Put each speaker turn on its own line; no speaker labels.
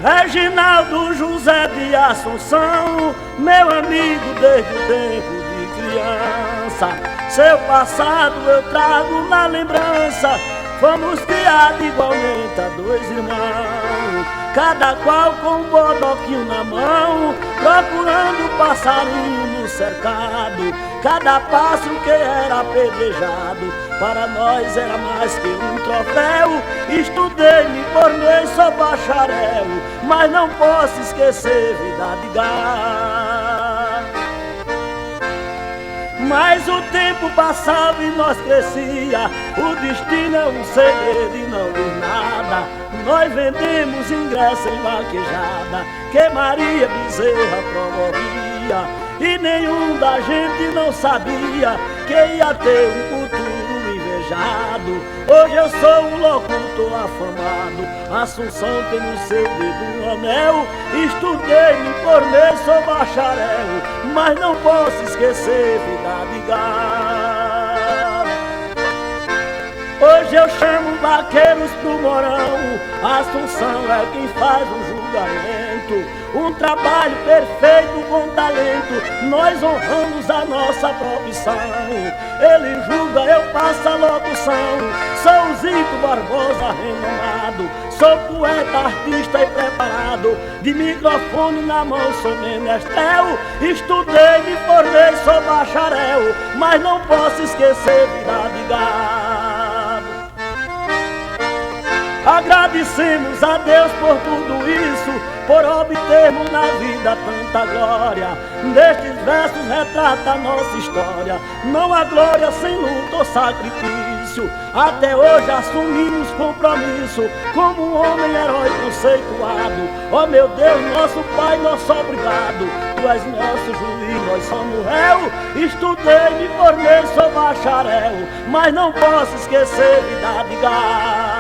Reginaldo José de Assunção, meu amigo desde o tempo de criança. Seu passado eu trago na lembrança. Fomos criados igualmente a dois irmãos, cada qual com um bodoquinho na mão, procurando passarinho no cercado. Cada pássaro que era apedrejado, para nós era mais que um troféu. Estudei, me formei, sou bacharel, mas não posso esquecer vida de gado. Mas o tempo passava e nós crescia, o destino é um segredo e não diz nada. Nós vendemos ingresso em vaquejada que Maria Bezerra promovia, e nenhum da gente não sabia que ia ter um futuro invejado. Hoje eu sou um locutor afamado, Assunção tem no seu dedo um anel. Estudei, me formei, sou bacharel, mas não posso esquecer vida de gado. Hoje eu chamo vaqueiros pro morão, Assunção é quem faz o julgamento. Um trabalho perfeito com talento, nós honramos a nossa profissão. Ele julga, eu faço a locução. Sou Zito Barbosa renomado, sou poeta, artista e preparado. De microfone na mão sou menestrel. Estudei, me formei, sou bacharel, mas não posso esquecer vida de gado. Agradecemos a Deus por tudo isso, por obtermos na vida tanta glória. Nestes versos retrata a nossa história, não há glória sem luta ou sacrifício. Até hoje assumimos compromisso, como um homem herói conceituado. Oh meu Deus, nosso Pai, nosso obrigado. Tu és nosso juiz, nós somos réu. Estudei, me formei, sou bacharel, mas não posso esquecer vida de gado.